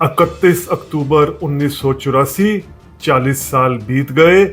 31 अक्टूबर 1984, 40 साल बीत गए।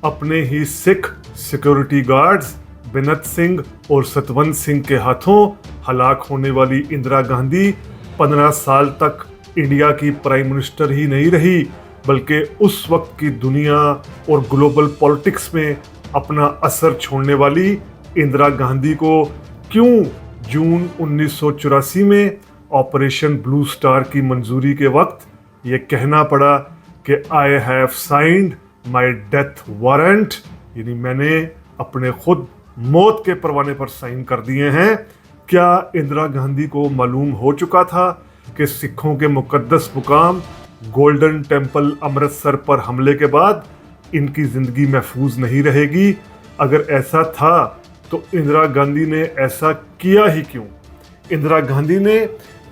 अपने ही Sikh security guards bint Singh और सतवंत सिंह के हाथों हलाक होने वाली इंदिरा गांधी 15 साल तक इंडिया की प्राइम मिनिस्टर ही नहीं रही, बल्कि उस वक्त की दुनिया और ग्लोबल पॉलिटिक्स में अपना असर छोड़ने वाली इंदिरा गांधी को क्यों जून 1984 में ऑपरेशन ब्लू स्टार की मंजूरी के वक्त ये कहना पड़ा कि I have signed my death warrant, यानी मैंने अपने खुद मौत के परवाने पर साइन कर दिए हैं। क्या इंदिरा गांधी को मालूम हो चुका था कि सिखों के मुकद्दस मुकाम गोल्डन टेम्पल अमृतसर पर हमले के बाद इनकी जिंदगी महफूज नहीं रहेगी? अगर ऐसा था तो इंदिरा गांधी ने ऐसा किया ही क्यों? इंदिरा गांधी ने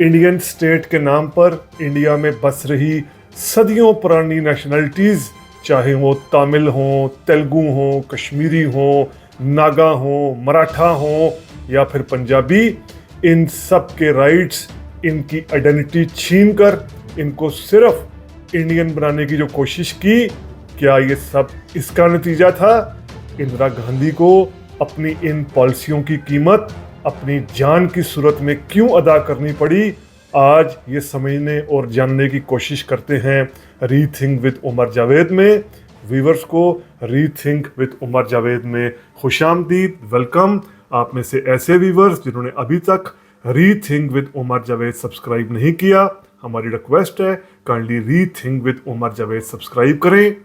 इंडियन स्टेट के नाम पर इंडिया में बस रही सदियों पुरानी नेशनलिटीज़, चाहे वो तमिल हों, तेलुगु हों, कश्मीरी हों, नागा हों, मराठा हों या फिर पंजाबी, इन सब के राइट्स, इनकी आइडेंटिटी छीन कर इनको सिर्फ इंडियन बनाने की जो कोशिश की, क्या ये सब इसका नतीजा था? इंदिरा गांधी को अपनी इन पॉलिसियों की कीमत अपनी जान की सूरत में क्यों अदा करनी पड़ी? आज ये समझने और जानने की कोशिश करते हैं रीथिंक विद उमर जावेद में। व्यूअर्स को रीथिंक विद उमर जावेद में खुशामदीद, वेलकम। आप में से ऐसे व्यूअर्स जिन्होंने अभी तक rethink with Umar Javed subscribe नहीं किया, हमारी रिक्वेस्ट है kindly rethink with Umar Javed subscribe करें।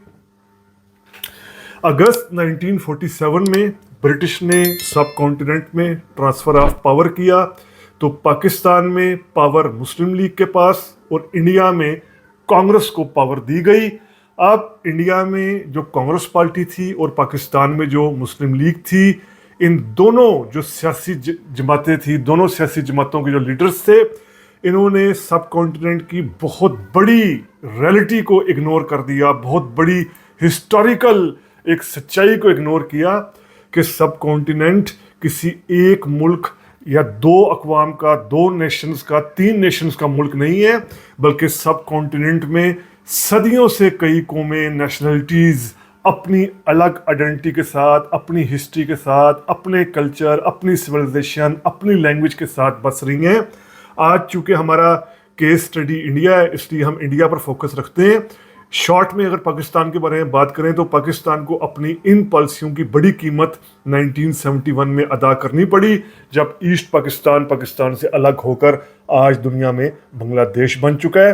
अगस्त 1947 में ब्रिटिश ने सब कॉन्टिनेंट में ट्रांसफ़र ऑफ पावर किया, तो पाकिस्तान में पावर मुस्लिम लीग के पास और इंडिया में कांग्रेस को पावर दी गई। अब इंडिया में जो कांग्रेस पार्टी थी और पाकिस्तान में जो मुस्लिम लीग थी, इन दोनों जो सियासी जमातें थी, दोनों सियासी जमातों के जो लीडर्स थे, इन्होंने सब कॉन्टिनेंट की बहुत बड़ी रियलिटी को इग्नोर कर दिया, बहुत बड़ी हिस्टोरिकल एक सच्चाई को इग्नोर किया कि सब कॉन्टिनेंट किसी एक मुल्क या दो अक़वाम का, दो नेशंस का, तीन नेशंस का मुल्क नहीं है, बल्कि सब कॉन्टिनेंट में सदियों से कई कौमें, नेशनलिटीज़ अपनी अलग आइडेंटिटी के साथ, अपनी हिस्ट्री के साथ, अपने कल्चर, अपनी सिविलाइजेशन, अपनी लैंग्वेज के साथ बस रही हैं। आज चूँकि हमारा केस स्टडी इंडिया है, इसलिए हम इंडिया पर फोकस रखते हैं। शॉर्ट में अगर पाकिस्तान के बारे में बात करें तो पाकिस्तान को अपनी इन पॉलिसियों की बड़ी कीमत 1971 में अदा करनी पड़ी, जब ईस्ट पाकिस्तान पाकिस्तान से अलग होकर आज दुनिया में बांग्लादेश बन चुका है।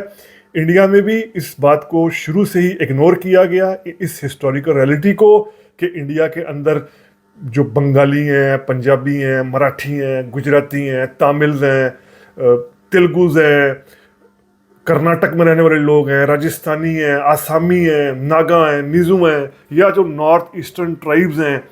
इंडिया में भी इस बात को शुरू से ही इग्नोर किया गया, इस हिस्टोरिकल रियलिटी को, कि इंडिया के अंदर जो बंगाली हैं, पंजाबी हैं, मराठी हैं, गुजराती हैं, तमिल हैं, तेलुगुज हैं, कर्नाटक में रहने वाले लोग हैं, राजस्थानी हैं, आसामी हैं, नागा हैं, मिज़ो हैं, या जो नॉर्थ ईस्टर्न ट्राइब्स हैं,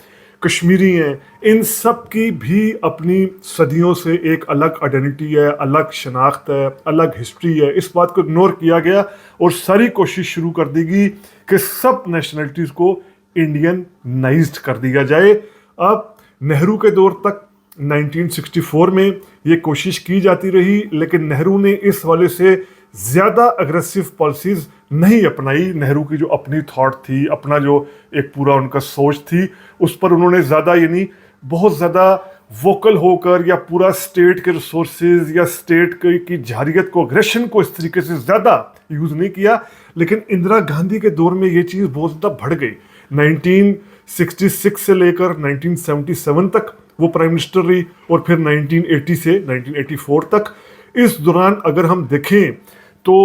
कश्मीरी हैं, इन सब की भी अपनी सदियों से एक अलग आइडेंटिटी है, अलग शनाख्त है, अलग हिस्ट्री है। इस बात को इग्नोर किया गया और सारी कोशिश शुरू कर दी गई कि सब नेशनलिटीज़ को इंडियनाइज्ड कर दिया जाए। अब नेहरू के दौर तक 1964 में ये कोशिश की जाती रही, लेकिन नेहरू ने इस वाले से ज़्यादा अग्रेसिव पॉलिसीज़ नहीं अपनाई। नेहरू की जो अपनी थॉट थी, अपना जो एक पूरा उनका सोच थी, उस पर उन्होंने ज़्यादा, यानी बहुत ज़्यादा वोकल होकर या पूरा स्टेट के रिसोर्सेज या स्टेट की जारियत को, अग्रेशन को इस तरीके से ज़्यादा यूज़ नहीं किया। लेकिन इंदिरा गांधी के दौर में ये चीज़ बहुत ज़्यादा बढ़ गई। 1966 से लेकर 1977 तक वो प्राइम मिनिस्टर रही और फिर 1980 से 1984 तक। इस दौरान अगर हम देखें तो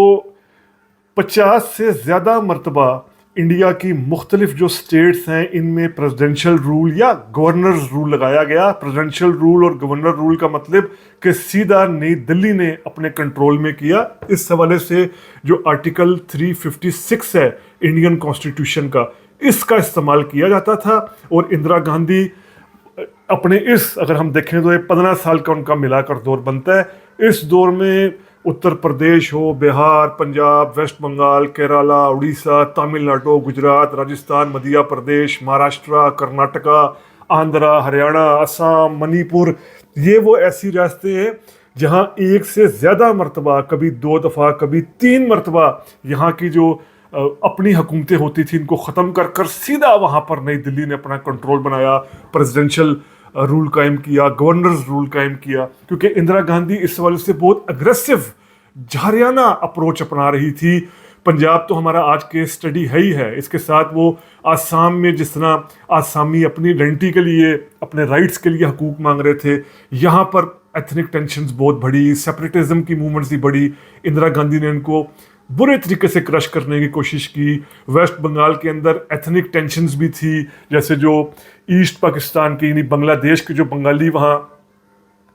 50 से ज़्यादा मरतबा इंडिया की मुख्तलिफ जो स्टेट्स हैं, इनमें प्रेसिडेंशियल रूल या गवर्नर्स रूल लगाया गया। प्रेसिडेंशियल रूल और गवर्नर रूल का मतलब कि सीधा नई दिल्ली ने अपने कंट्रोल में किया। इस हवाले से जो आर्टिकल 356 है इंडियन कॉन्स्टिट्यूशन का, इसका इस्तेमाल किया जाता था। और इंदिरा गांधी अपने इस, अगर हम देखें तो ये 15 साल का उनका मिलाकर दौर बनता है। इस दौर में उत्तर प्रदेश हो, बिहार, पंजाब, वेस्ट बंगाल, केरला, उड़ीसा, तमिलनाडु, गुजरात, राजस्थान, मध्य प्रदेश, महाराष्ट्र, कर्नाटका, आंध्रा, हरियाणा, असम, मणिपुर, ये वो ऐसी रियासतें हैं जहां एक से ज़्यादा मरतबा, कभी 2 दफ़ा, कभी 3 मरतबा यहाँ की जो अपनी हुकूमतें होती थी इनको ख़त्म कर कर सीधा वहाँ पर नई दिल्ली ने अपना कंट्रोल बनाया, प्रेसिडेंशियल रूल कायम किया, गवर्नर्स रूल कायम किया, क्योंकि इंदिरा गांधी इस वजह से बहुत अग्रेसिव झारियाना अप्रोच अपना रही थी। पंजाब तो हमारा आज के स्टडी है ही है, इसके साथ वो आसाम में जिस तरह आसामी अपनी आइडेंटिटी के लिए, अपने राइट्स के लिए हकूक मांग रहे थे, यहाँ पर एथनिक टेंशन्स बहुत बढ़ी, सेपरेटिज्म की मूवमेंट्स भी बढ़ी। इंदिरा गांधी ने इनको बुरे तरीके से क्रश करने की कोशिश की। वेस्ट बंगाल के अंदर एथनिक टेंशन्स भी थी, जैसे जो ईस्ट पाकिस्तान के यानी बांग्लादेश के जो बंगाली वहाँ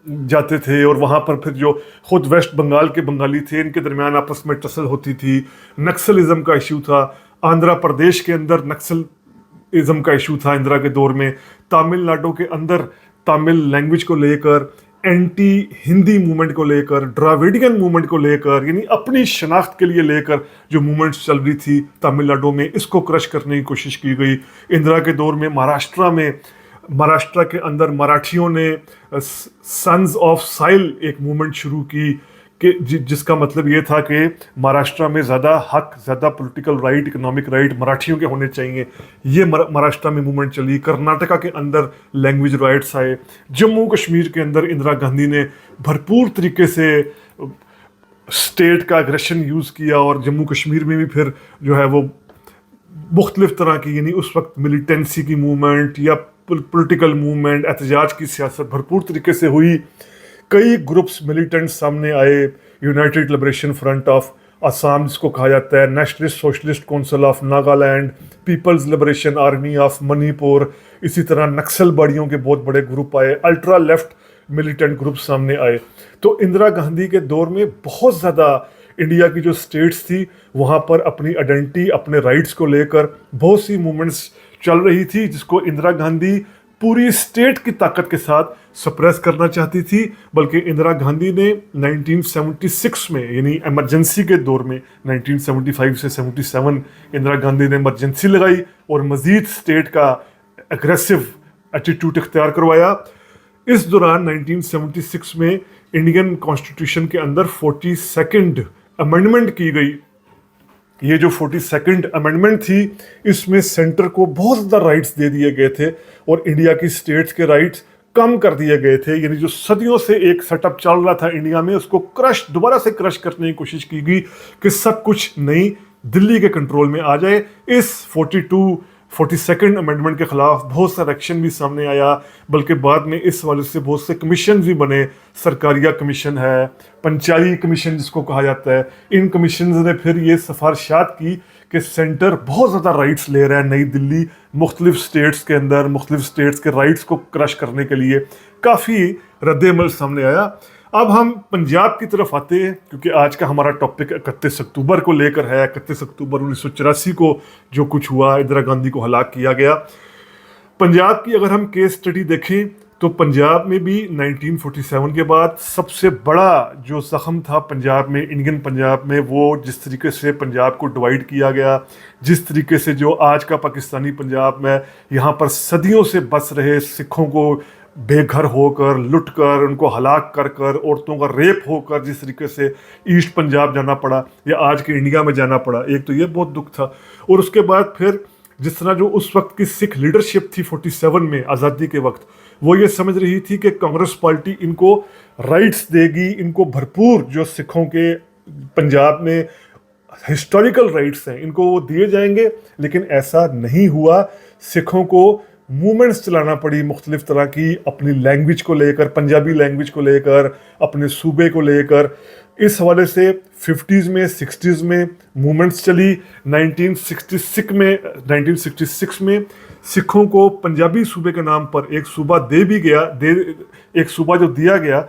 जाते थे और वहाँ पर फिर जो खुद वेस्ट बंगाल के बंगाली थे इनके दरमियान आपस में टसल होती थी। नक्सलिज्म का इशू था, आंध्र प्रदेश के अंदर नक्सलिज्म का इशू था इंदिरा के दौर में। तमिलनाडु के अंदर तमिल लैंग्वेज को लेकर, एंटी हिंदी मूवमेंट को लेकर, द्राविडियन मूवमेंट को लेकर, यानी अपनी शनाख्त के लिए लेकर जो मूवमेंट्स चल रही थी तमिलनाडु में, इसको क्रश करने की कोशिश की गई। इंदिरा के दौर में महाराष्ट्र के अंदर मराठियों ने सन्स ऑफ साइल एक मूवमेंट शुरू की कि जिसका मतलब ये था कि महाराष्ट्र में ज़्यादा हक, ज़्यादा पॉलिटिकल राइट, इकोनॉमिक राइट मराठियों के होने चाहिए। ये महाराष्ट्र में मूवमेंट चली। कर्नाटका के अंदर लैंग्वेज राइट्स आए। जम्मू कश्मीर के अंदर इंदिरा गांधी ने भरपूर तरीके से स्टेट का एग्रेशन यूज़ किया और जम्मू कश्मीर में भी फिर जो है वो मुख्तलिफ तरह की, यानी उस वक्त मिलिटेंसी की मूवमेंट या पॉलिटिकल मूवमेंट, एहतजाज की सियासत भरपूर तरीके से हुई। कई ग्रुप्स मिलिटेंट सामने आए। United Liberation Front of Assam जिसको कहा जाता है, Nationalist Socialist Council of Nagaland, People's Liberation Army of Manipur, इसी तरह नक्सल बाड़ियों के बहुत बड़े ग्रुप आए, अल्ट्रा लेफ्ट मिलिटेंट ग्रुप सामने आए। तो इंदिरा गांधी के दौर में बहुत ज़्यादा इंडिया की जो स्टेट्स थी वहाँ पर अपनी आइडेंटिटी, अपने राइट्स को लेकर बहुत सी मूवमेंट्स चल रही थी, जिसको इंदिरा गांधी पूरी स्टेट की ताकत के साथ सप्रेस करना चाहती थी। बल्कि इंदिरा गांधी ने 1976 में, यानी इमरजेंसी के दौर में, 1975 से 77 इंदिरा गांधी ने इमरजेंसी लगाई और मजीद स्टेट का एग्रेसिव एटीट्यूड इख्तियार करवाया। इस दौरान 1976 में इंडियन कॉन्स्टिट्यूशन के अंदर 42nd अमेंडमेंट की गई। ये जो 42nd अमेंडमेंट थी इसमें सेंटर को बहुत ज़्यादा राइट्स दे दिए गए थे और इंडिया की स्टेट्स के राइट्स कम कर दिए गए थे। यानी जो सदियों से एक सेटअप चल रहा था इंडिया में, उसको दोबारा से क्रश करने की कोशिश की गई कि सब कुछ नई दिल्ली के कंट्रोल में आ जाए। इस 42nd अमेंडमेंट के खिलाफ बहुत सारा एक्शन भी सामने आया, बल्कि बाद में इस वजह से बहुत से कमीशन भी बने। सरकारिया कमीशन है, पंचायती कमीशन जिसको कहा जाता है। इन कमीशन ने फिर ये सिफारिशात की कि सेंटर बहुत ज़्यादा राइट्स ले रहा है नई दिल्ली मुख्तलिफ स्टेट्स के अंदर, मुख्तलिफ स्टेट्स के राइट्स को क्रश करने के लिए। काफ़ी रद्द-ए-अमल सामने आया। अब हम पंजाब की तरफ आते हैं, क्योंकि आज का हमारा टॉपिक 31 अक्टूबर को लेकर है। 31 अक्टूबर 1984 को जो कुछ हुआ, इंदिरा गांधी को हलाक किया गया। पंजाब की अगर हम केस स्टडी देखें तो पंजाब में भी 1947 के बाद सबसे बड़ा जो ज़ख्म था पंजाब में, इंडियन पंजाब में, वो जिस तरीके से पंजाब को डिवाइड किया गया, जिस तरीके से जो आज का पाकिस्तानी पंजाब में यहाँ पर सदियों से बस रहे सिखों को बेघर होकर, लुट कर, उनको हलाक कर कर, औरतों का रेप होकर जिस तरीके से ईस्ट पंजाब जाना पड़ा या आज के इंडिया में जाना पड़ा, एक तो ये बहुत दुख था। और उसके बाद फिर जिस तरह जो उस वक्त की सिख लीडरशिप थी 47 में आज़ादी के वक्त, वो ये समझ रही थी कि कांग्रेस पार्टी इनको राइट्स देगी, इनको भरपूर जो सिखों के पंजाब में हिस्टोरिकल राइट्स हैं इनको वो दिए जाएंगे। लेकिन ऐसा नहीं हुआ। सिखों को मूवमेंट्स चलाना पड़ी मुख्तलिफ तरह की, अपनी लैंग्वेज को लेकर, पंजाबी लैंग्वेज को लेकर, अपने सूबे को लेकर। इस हवाले से 50s में 60s में मूवमेंट्स चली। 1966 में सिखों को पंजाबी सूबे के नाम पर एक सूबा एक सूबा जो दिया गया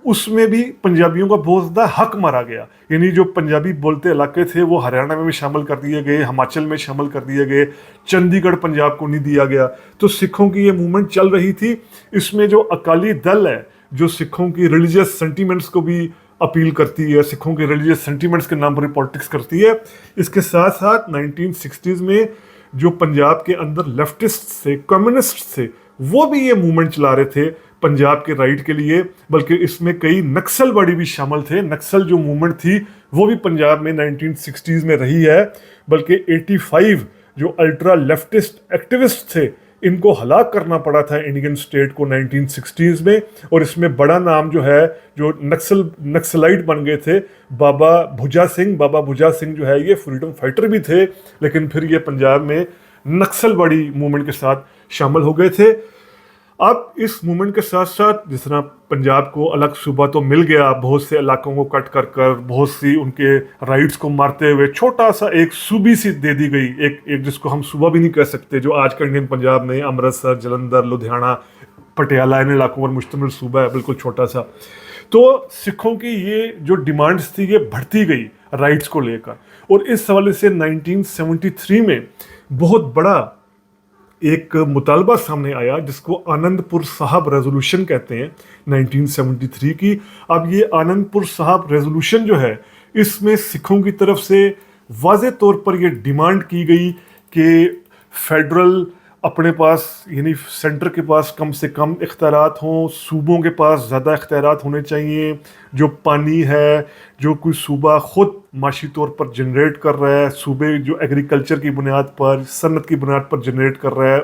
उसमें भी पंजाबियों का बहुत ज़्यादा हक मारा गया। यानी जो पंजाबी बोलते इलाके थे वो हरियाणा में भी शामिल कर दिए गए, हिमाचल में शामिल कर दिए गए, चंडीगढ़ पंजाब को नहीं दिया गया। तो सिखों की ये मूवमेंट चल रही थी। इसमें जो अकाली दल है जो सिखों की रिलीजियस सेंटीमेंट्स को भी अपील करती है, सिखों के रिलीजियस सेंटीमेंट्स के नाम पर पॉलिटिक्स करती है। इसके साथ साथ 1960s में जो पंजाब के अंदर लेफ्टिस्ट थे, कम्युनिस्ट थे, वो भी ये मूवमेंट चला रहे थे पंजाब के राइट के लिए, बल्कि इसमें कई नक्सलवादी भी शामिल थे। नक्सल जो मूवमेंट थी वो भी पंजाब में 1960s में रही है, बल्कि 85 जो अल्ट्रा लेफ्टिस्ट एक्टिविस्ट थे इनको हलाक करना पड़ा था इंडियन स्टेट को 1960s में। और इसमें बड़ा नाम जो है, जो नक्सलाइट बन गए थे, बाबा भुजा सिंह जो है ये फ्रीडम फाइटर भी थे, लेकिन फिर ये पंजाब में नक्सलवादी मूवमेंट के साथ शामिल हो गए थे। अब इस मूवमेंट के साथ साथ जिस तरह पंजाब को अलग सूबा तो मिल गया, बहुत से इलाकों को कट कर कर, बहुत सी उनके राइट्स को मारते हुए छोटा सा एक सूबी सी दे दी गई, एक जिसको हम सूबा भी नहीं कह सकते, जो आज का इंडियन पंजाब में अमृतसर, जलंधर, लुधियाना, पटियाला इन इलाकों पर मुश्तमिल सूबा है, बिल्कुल छोटा सा। तो सिखों की ये जो डिमांड्स थी ये बढ़ती गई राइट्स को लेकर, और इस हवाले से 1973 में बहुत बड़ा एक मुतालबा सामने आया जिसको आनंदपुर साहब रेजोल्यूशन कहते हैं 1973 की। अब ये आनंदपुर साहब रेजोल्यूशन जो है, इसमें सिखों की तरफ से वाज़े तौर पर ये डिमांड की गई कि फेडरल अपने पास, यानी सेंटर के पास कम से कम इख्तियारात हों, सूबों के पास ज़्यादा इख्तियारात होने चाहिए। जो पानी है, जो कोई सूबा ख़ुद माशी तौर पर जनरेट कर रहा है, सूबे जो एग्रीकल्चर की बुनियाद पर, सनत की बुनियाद पर जनरेट कर रहा है,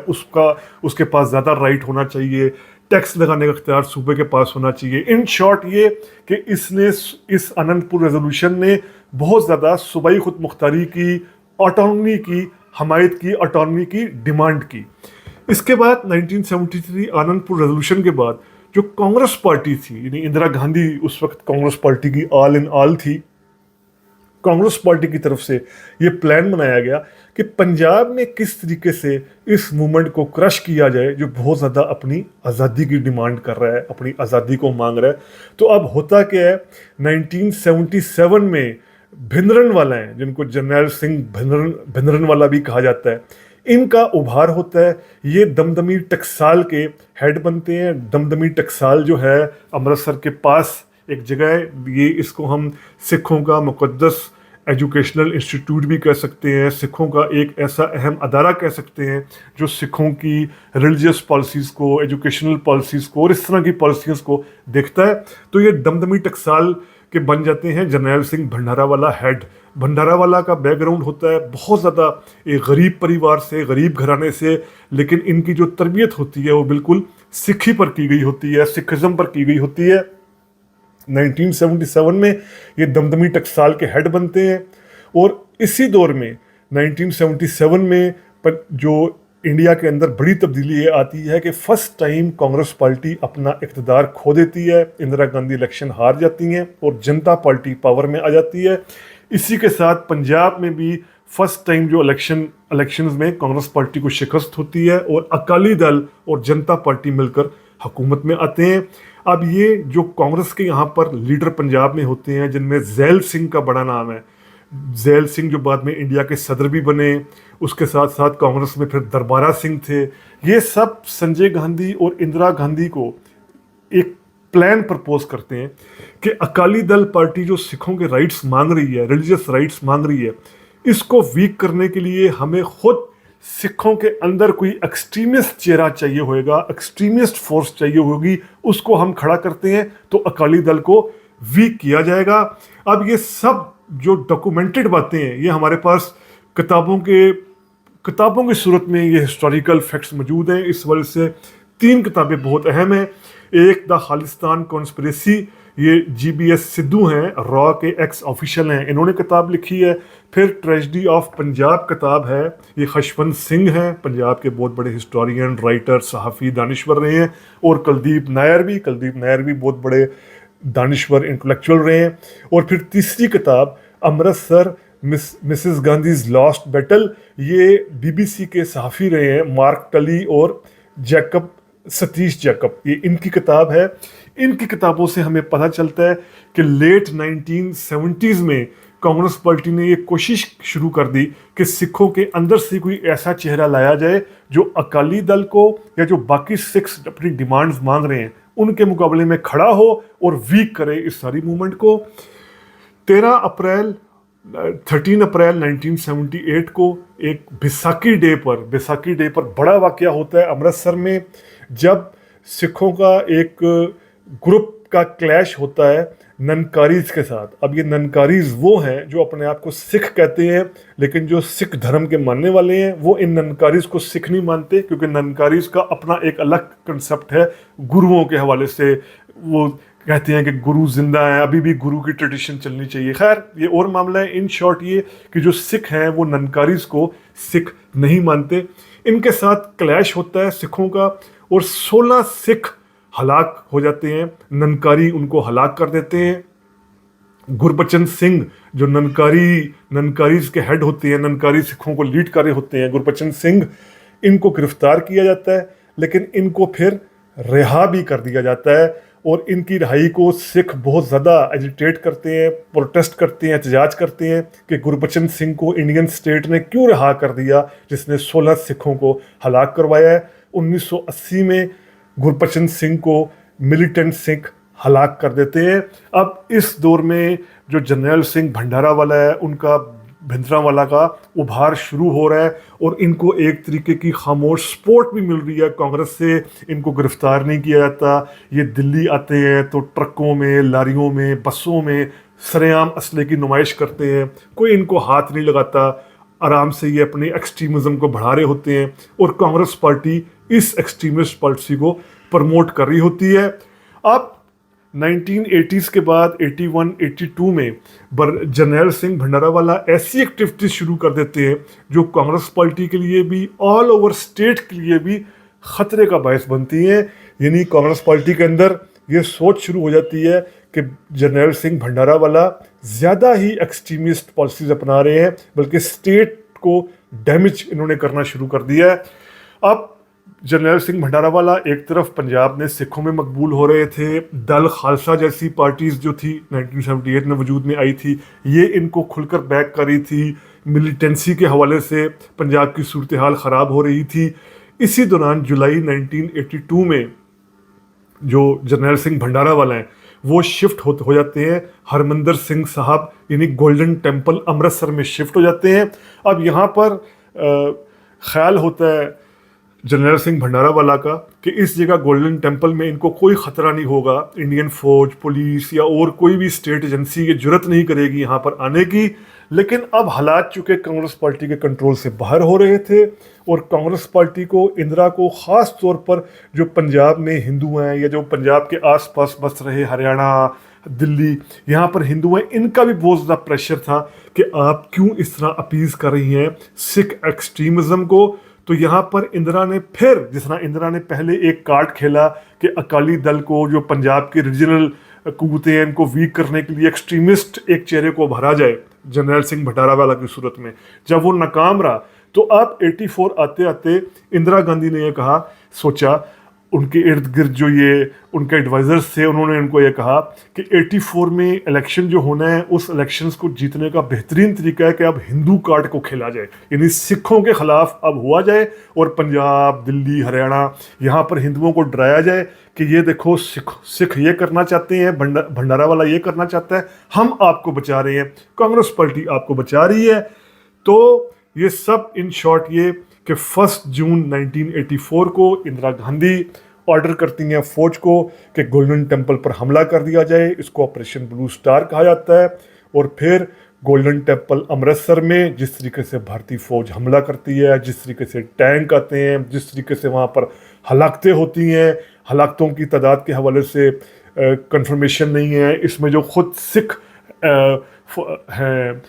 उसके पास ज़्यादा राइट होना चाहिए। टैक्स लगाने का इख्तियार सूबे के पास होना चाहिए। इन शॉर्ट ये कि इस आनंदपुर रेजोल्यूशन ने बहुत ज़्यादा सूबाई खुद मुख्तारी की, ऑटोनॉमी की हमायत की, ऑटोनॉमी की डिमांड की। इसके बाद 1973 आनंदपुर रेजोल्यूशन के बाद जो कांग्रेस पार्टी थी, यानी इंदिरा गांधी उस वक्त कांग्रेस पार्टी की ऑल इन ऑल थी, कांग्रेस पार्टी की तरफ से ये प्लान बनाया गया कि पंजाब में किस तरीके से इस मूवमेंट को क्रश किया जाए जो बहुत ज़्यादा अपनी आज़ादी की डिमांड कर रहा है, अपनी आज़ादी को मांग रहा है। तो अब होता क्या है, 1977 में भिंद्रनवाला हैं, जिनको जर्नैल सिंह भिंद्रनवाला भी कहा जाता है, इनका उभार होता है। ये दमदमी टकसाल के हेड बनते हैं। दमदमी टकसाल जो है अमृतसर के पास एक जगह है, ये इसको हम सिखों का मुक़द्दस एजुकेशनल इंस्टीट्यूट भी कह सकते हैं, सिखों का एक ऐसा अहम अदारा कह सकते हैं जो सिखों की रिलीजियस पॉलिसीज़ को, एजुकेशनल पॉलिसीज़ को और इस तरह की पॉलिसीज़ को देखता है। तो ये दमदमी टकसाल के बन जाते हैं जर्नैल सिंह भंडारावाला हेड। भंडारावाला का बैकग्राउंड होता है बहुत ज़्यादा एक गरीब परिवार से, गरीब घराने से, लेकिन इनकी जो तरबियत होती है वो बिल्कुल सिखी पर की गई होती है, सिखिज़म पर की गई होती है। 1977 में ये दमदमी टकसाल के हेड बनते हैं, और इसी दौर में 1977 में जो इंडिया के अंदर बड़ी तब्दीली ये आती है कि फर्स्ट टाइम कांग्रेस पार्टी अपना इक़्तिदार खो देती है, इंदिरा गांधी इलेक्शन हार जाती हैं और जनता पार्टी पावर में आ जाती है। इसी के साथ पंजाब में भी फर्स्ट टाइम जो इलेक्शंस में कांग्रेस पार्टी को शिकस्त होती है और अकाली दल और जनता पार्टी मिलकर हुकूमत में आते हैं। अब ये जो कांग्रेस के यहाँ पर लीडर पंजाब में होते हैं, जिनमें ज़ैल सिंह का बड़ा नाम है, ज़ैल सिंह जो बाद में इंडिया के सदर भी बने, उसके साथ साथ कांग्रेस में फिर दरबारा सिंह थे। ये सब संजय गांधी और इंदिरा गांधी को एक प्लान प्रपोज करते हैं कि अकाली दल पार्टी जो सिखों के राइट्स मांग रही है, रिलीजियस राइट्स मांग रही है, इसको वीक करने के लिए हमें खुद सिखों के अंदर कोई एक्सट्रीमिस्ट चेहरा चाहिए होगा, एक्सट्रीमिस्ट फोर्स चाहिए होगी, उसको हम खड़ा करते हैं तो अकाली दल को वीक किया जाएगा। अब ये सब जो डॉक्यूमेंटेड बातें हैं ये हमारे पास किताबों की सूरत में ये हिस्टोरिकल फैक्ट्स मौजूद हैं। इस वजह से 3 किताबें बहुत अहम हैं। एक द खालिस्तान कॉन्स्पिरेसी, ये GBS सिद्धू हैं, रॉ के एक्स ऑफिशियल हैं, इन्होंने किताब लिखी है। फिर ट्रेजेडी ऑफ पंजाब किताब है, ये खशवंत सिंह हैं, पंजाब के बहुत बड़े हिस्टोरियन, राइटर, सहाफ़ी, दानिश्वर रहे हैं। और कुलदीप नायर भी बहुत बड़े दानिश्वर, इंटेलेक्चुअल रहे हैं। और फिर तीसरी किताब Amritsar Mrs Gandhi's lost battle, ये BBC के सहाफ़ी रहे हैं, मार्क टली और सतीश जैकब, ये इनकी किताब है। इनकी किताबों से हमें पता चलता है कि लेट 1970s में कांग्रेस पार्टी ने ये कोशिश शुरू कर दी कि सिखों के अंदर से कोई ऐसा चेहरा लाया जाए जो अकाली दल को या जो बाकी सिख्स अपनी डिमांड्स मांग रहे हैं उनके मुकाबले में खड़ा हो और वीक करे इस सारी मूवमेंट को। 13 अप्रैल 1978 को एक बैसाखी डे पर बड़ा वाकया होता है अमृतसर में, जब सिखों का एक ग्रुप का क्लैश होता है ननकारीज के साथ। अब ये ननकारीज वो हैं जो अपने आप को सिख कहते हैं, लेकिन जो सिख धर्म के मानने वाले हैं वो इन ननकारीज को सिख नहीं मानते, क्योंकि ननकारीज का अपना एक अलग कंसेप्ट है गुरुओं के हवाले से। वो कहते हैं कि गुरु जिंदा है, अभी भी गुरु की ट्रेडिशन चलनी चाहिए। खैर ये और मामला है। इन शॉर्ट ये कि जो सिख हैं वो ननकारीज को सिख नहीं मानते। इनके साथ क्लैश होता है सिखों का, और 16 सिख हलाक हो जाते हैं। ननकारी उनको हलाक कर देते हैं। गुरबचन सिंह जो ननकारीज के हेड होते हैं, ननकारी सिखों को लीड कर रहे होते हैं, गुरबचन सिंह, इनको गिरफ्तार किया जाता है, लेकिन इनको फिर रिहा भी कर दिया जाता है। और इनकी रिहाई को सिख बहुत ज़्यादा एजिटेट करते हैं, प्रोटेस्ट करते हैं, एहतजाज करते हैं कि गुरबचन सिंह को इंडियन स्टेट ने क्यों रिहा कर दिया, जिसने 16 सिखों को हलाक करवाया है। 1980 में गुरबचन सिंह को मिलिटेंट सिख हलाक कर देते हैं। अब इस दौर में जो जर्नैल सिंह भंडारावाला है, उनका भिंद्रावाला का उभार शुरू हो रहा है, और इनको एक तरीके की खामोश सपोर्ट भी मिल रही है कांग्रेस से। इनको गिरफ्तार नहीं किया जाता। ये दिल्ली आते हैं तो ट्रकों में, लारियों में, बसों में सरेआम असले की नुमाइश करते हैं, कोई इनको हाथ नहीं लगाता। आराम से ये अपने एक्सट्रीमिज्म को बढ़ा रहे होते हैं, और कांग्रेस पार्टी इस एक्सट्रीमिस्ट पॉलिसी को प्रमोट कर रही होती है। अब 1980s के बाद 81-82 में जर्नैल सिंह भंडारावाला ऐसी एक्टिविटीज शुरू कर देते हैं जो कांग्रेस पार्टी के लिए भी, ऑल ओवर स्टेट के लिए भी खतरे का बायस बनती हैं। यानी कांग्रेस पार्टी के अंदर ये सोच शुरू हो जाती है कि जर्नैल सिंह भंडारावाला ज़्यादा ही एक्सट्रीमिस्ट पॉलिसीज अपना रहे हैं, बल्कि स्टेट को डैमेज इन्होंने करना शुरू कर दिया है। अब जर्नैल सिंह भंडारावाला एक तरफ पंजाब में सिखों में मकबूल हो रहे थे, दल खालसा जैसी पार्टीज जो थी 1978 में वजूद में आई थी, ये इनको खुलकर बैक कर रही थी। मिलिटेंसी के हवाले से पंजाब की सूरत हाल ख़राब हो रही थी। इसी दौरान जुलाई 1982 में जो जर्नैल सिंह भंडारावाला हैं वो शिफ्ट हो जाते हैं हरमंदर सिंह साहब, यानी गोल्डन टेम्पल अमृतसर में शिफ्ट हो जाते हैं। अब यहाँ पर ख्याल होता है जर्नैल सिंह भंडारावाला का कि इस जगह गोल्डन टेम्पल में इनको कोई ख़तरा नहीं होगा, इंडियन फौज, पुलिस या और कोई भी स्टेट एजेंसी ये जुर्रत नहीं करेगी यहाँ पर आने की। लेकिन अब हालात चूँकि कांग्रेस पार्टी के कंट्रोल से बाहर हो रहे थे, और कांग्रेस पार्टी को, इंदिरा को ख़ास तौर पर जो पंजाब में हिंदू हैं या जो पंजाब के आसपास बस रहे, हरियाणा, दिल्ली, यहाँ पर हिंदू हैं, इनका भी बहुत ज़्यादा प्रेशर था कि आप क्यों इस तरह अपीज़ कर रही हैं सिख एक्सट्रीमिज़म को। तो यहाँ पर इंदिरा ने फिर, जिस तरह इंदिरा ने पहले एक कार्ड खेला कि अकाली दल को, जो पंजाब के रीजनल कुव्वतें हैं, इनको वीक करने के लिए एक्सट्रीमिस्ट एक चेहरे को भरा जाए जर्नैल सिंह भंडारावाला की सूरत में, जब वो नाकाम रहा तो अब 84 आते आते इंदिरा गांधी ने ये कहा, सोचा, उनके इर्द गिर्द जो ये उनके एडवाइज़र्स थे उन्होंने उनको ये कहा कि 84 में इलेक्शन जो होना है, उस इलेक्शंस को जीतने का बेहतरीन तरीका है कि अब हिंदू कार्ड को खेला जाए, यानी सिखों के ख़िलाफ़ अब हुआ जाए, और पंजाब, दिल्ली, हरियाणा, यहाँ पर हिंदुओं को डराया जाए कि ये देखो सिख ये करना चाहते हैं, भंडारावाला ये करना चाहता है, हम आपको बचा रहे हैं, कांग्रेस पार्टी आपको बचा रही है। तो ये सब इन शॉर्ट ये कि 1 जून 1984 को इंदिरा गांधी ऑर्डर करती हैं फौज को कि गोल्डन टेम्पल पर हमला कर दिया जाए। इसको ऑपरेशन ब्लू स्टार कहा जाता है। और फिर गोल्डन टेम्पल अमृतसर में जिस तरीके से भारतीय फौज हमला करती है, जिस तरीके से टैंक आते हैं, जिस तरीके से वहाँ पर हलाकतें होती हैं, हलाकतों की तादाद के हवाले से कंफर्मेशन नहीं है। इसमें जो खुद सिख हैं,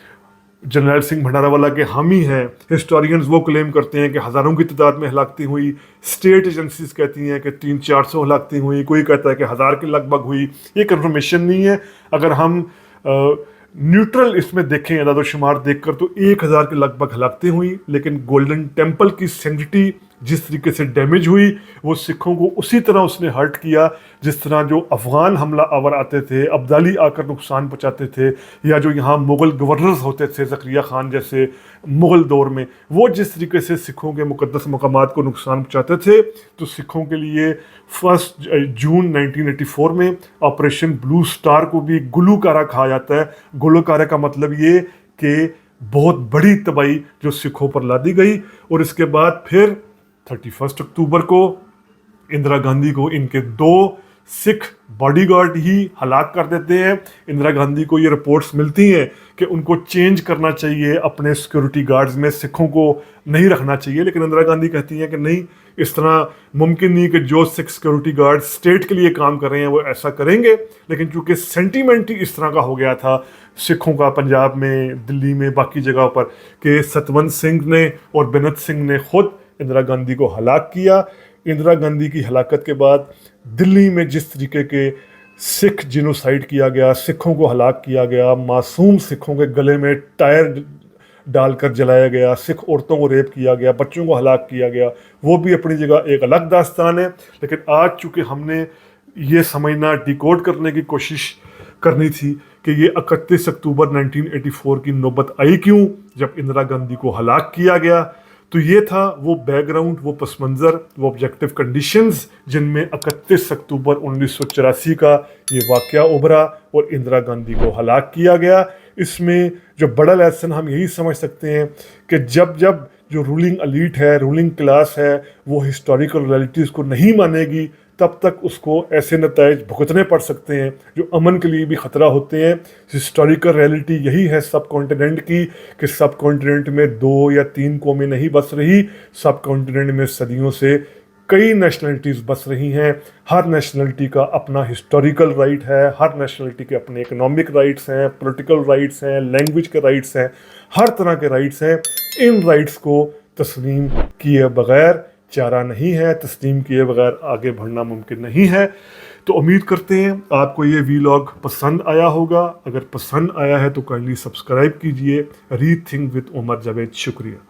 जनरल सिंह भंडारावाला के हामी हैं, हिस्टोरियंस वो क्लेम करते हैं कि हज़ारों की तादाद में हलाकतें हुई। स्टेट एजेंसीज कहती हैं कि 300-400 हलाकतें हुई, कोई कहता है कि 1000 के लगभग हुई। ये कंफर्मेशन नहीं है। अगर हम न्यूट्रल इसमें देखें, अदाद शुमार देखकर, तो 1000 के लगभग हलाकतें हुई। लेकिन गोल्डन टेम्पल की सेंटिटी जिस तरीके से डैमेज हुई, वो सिखों को उसी तरह उसने हर्ट किया जिस तरह जो अफ़गान हमला आवर आते थे, अब्दाली आकर नुकसान पहुँचाते थे, या जो यहाँ मुग़ल गवर्नर्स होते थे, ज़करिया ख़ान जैसे मुग़ल दौर में, वो जिस तरीके से सिखों के मुक़द्दस मकामात को नुकसान पहुँचाते थे। तो सिखों के लिए 1 जून 1984 में ऑपरेशन ब्लू स्टार को भी गुलूकारा कहा जाता है। गुलूकारा का मतलब ये कि बहुत बड़ी तबाही जो सिखों पर लादी गई। और इसके बाद फिर 31 अक्टूबर को इंदिरा गांधी को इनके 2 सिख बॉडीगार्ड ही हलाक कर देते हैं। इंदिरा गांधी को ये रिपोर्ट्स मिलती हैं कि उनको चेंज करना चाहिए, अपने सिक्योरिटी गार्ड्स में सिखों को नहीं रखना चाहिए, लेकिन इंदिरा गांधी कहती हैं कि नहीं, इस तरह मुमकिन नहीं कि जो सिख सिक्योरिटी गार्ड स्टेट के लिए काम कर रहे हैं वो ऐसा करेंगे। लेकिन चूंकि सेंटीमेंट ही इस तरह का हो गया था सिखों का पंजाब में, दिल्ली में, बाकी जगह पर, कि सतवंत सिंह ने और बेनत सिंह ने खुद इंदिरा गांधी को हलाक किया। इंदिरा गांधी की हलाकत के बाद दिल्ली में जिस तरीके के सिख जिनोसाइड किया गया, सिखों को हलाक किया गया, मासूम सिखों के गले में टायर डालकर जलाया गया, सिख औरतों को रेप किया गया, बच्चों को हलाक किया गया, वो भी अपनी जगह एक अलग दास्तान है। लेकिन आज चूँकि हमने ये समझना, डिकोड करने की कोशिश करनी थी कि ये 31 अक्टूबर 1984 की नौबत आई क्यों, जब इंदिरा गांधी को हलाक किया गया, तो ये था वो बैकग्राउंड, वो पस मंज़र, वो ऑब्जेक्टिव कंडीशंस जिनमें 31 अक्टूबर 1984 का ये वाक़या उभरा और इंदिरा गांधी को हलाक किया गया। इसमें जो बड़ा लेसन हम यही समझ सकते हैं कि जब जब जो रूलिंग एलीट है, रूलिंग क्लास है, वो हिस्टोरिकल रियलिटीज़ को नहीं मानेगी, तब तक उसको ऐसे नताइज भुगतने पड़ सकते हैं जो अमन के लिए भी ख़तरा होते हैं। हिस्टोरिकल रियलिटी यही है सब कॉन्टिनेंट की, कि सब कॉन्टिनेंट में 2 या 3 कौमें नहीं बस रही, सब कॉन्टिनेंट में सदियों से कई नेशनलिटीज़ बस रही हैं। हर नेशनलिटी का अपना हिस्टोरिकल राइट है, हर नेशनलिटी के अपने इकोनॉमिक राइट्स हैं, पॉलिटिकल राइट्स हैं, लैंग्वेज के राइट्स हैं, हर तरह के राइट्स हैं। इन राइट्स को तस्लीम किए बगैर चारा नहीं है, तस्लीम किए बगैर आगे बढ़ना मुमकिन नहीं है। तो उम्मीद करते हैं आपको ये वीलॉग पसंद आया होगा। अगर पसंद आया है तो काइंडली सब्सक्राइब कीजिए। Rethink with Umar Javed. शुक्रिया।